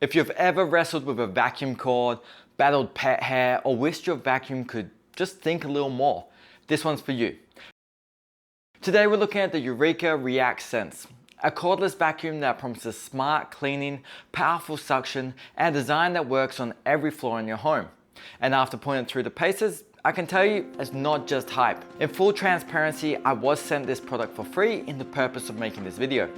If you've ever wrestled with a vacuum cord, battled pet hair, or wished your vacuum could just think a little more, this one's for you. Today we're looking at the Eureka ReactSense, a cordless vacuum that promises smart cleaning, powerful suction, and a design that works on every floor in your home. And after putting it through the paces, I can tell you it's not just hype. In full transparency, I was sent this product for free in the purpose of making this video.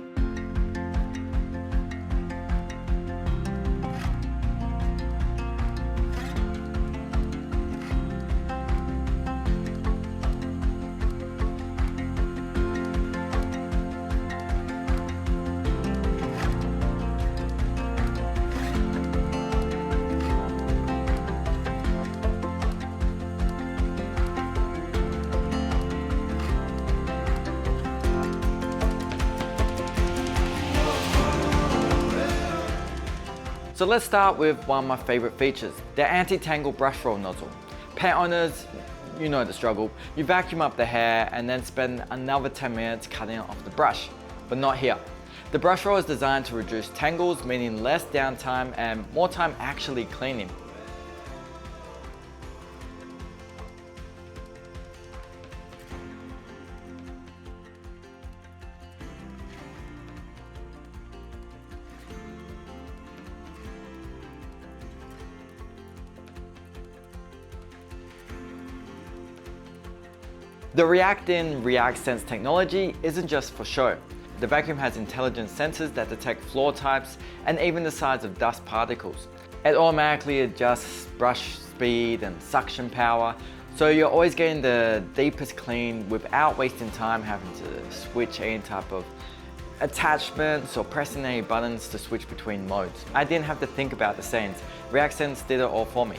So let's start with one of my favorite features, the anti-tangle brush roll nozzle. Pet owners, you know the struggle. You vacuum up the hair and then spend another 10 minutes cutting it off the brush, but not here. The brush roll is designed to reduce tangles, meaning less downtime and more time actually cleaning. The ReactSense technology isn't just for show. The vacuum has intelligent sensors that detect floor types and even the size of dust particles. It automatically adjusts brush speed and suction power, so you're always getting the deepest clean without wasting time having to switch any type of attachments or pressing any buttons to switch between modes. I didn't have to think about the settings. ReactSense did it all for me.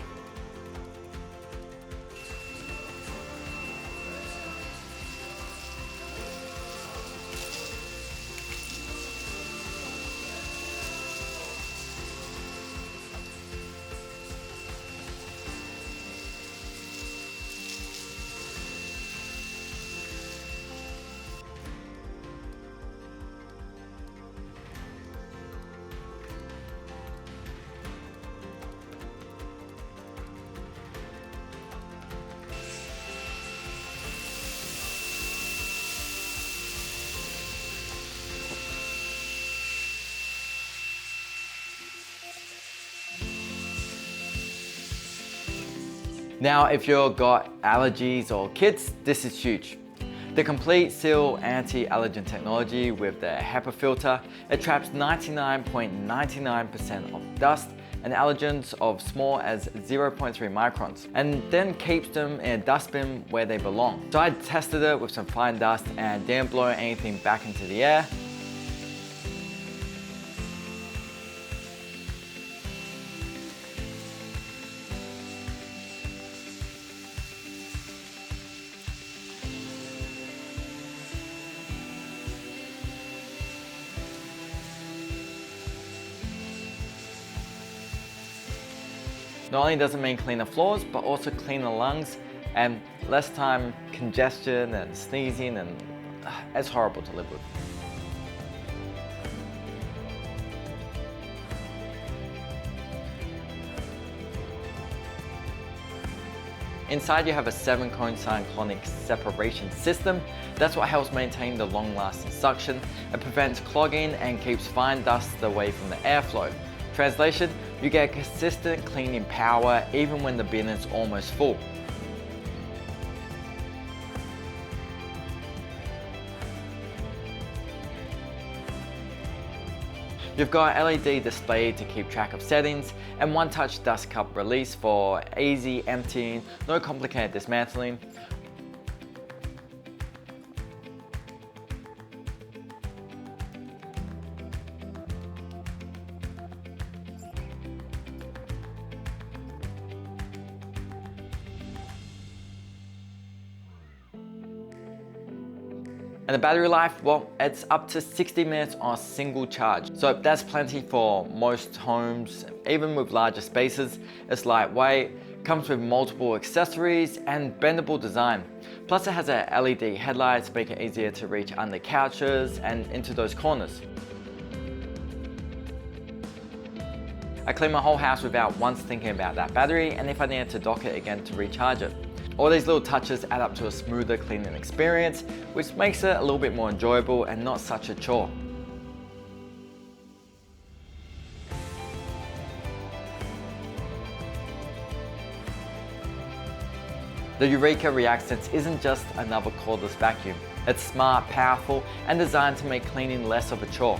Now, if you've got allergies or kids, this is huge. The complete seal anti-allergen technology with the HEPA filter, it traps 99.99% of dust and allergens of small as 0.3 microns, and then keeps them in a dustbin where they belong. So I tested it with some fine dust and didn't blow anything back into the air. Not only does it mean cleaner floors, but also cleaner lungs and less time congestion and sneezing, and it's horrible to live with. Inside you have a 7-cone cyclonic separation system. That's what helps maintain the long-lasting suction. It prevents clogging and keeps fine dust away from the airflow. Translation, you get consistent cleaning power even when the bin is almost full. You've got an LED display to keep track of settings and one-touch dust cup release for easy emptying, no complicated dismantling. And the battery life, well, it's up to 60 minutes on a single charge. So that's plenty for most homes, even with larger spaces. It's lightweight, comes with multiple accessories and bendable design. Plus it has a LED headlights to make it easier to reach under couches and into those corners. I clean my whole house without once thinking about that battery and if I needed to dock it again to recharge it. All these little touches add up to a smoother cleaning experience, which makes it a little bit more enjoyable and not such a chore. The Eureka ReactSense isn't just another cordless vacuum. It's smart, powerful, and designed to make cleaning less of a chore.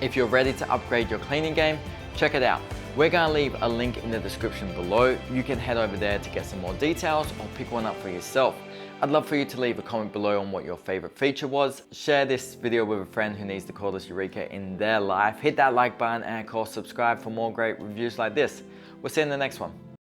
If you're ready to upgrade your cleaning game, check it out. We're going to leave a link in the description below. You can head over there to get some more details or pick one up for yourself. I'd love for you to leave a comment below on what your favorite feature was. Share this video with a friend who needs the cordless Eureka in their life. Hit that like button and of course subscribe for more great reviews like this. We'll see you in the next one.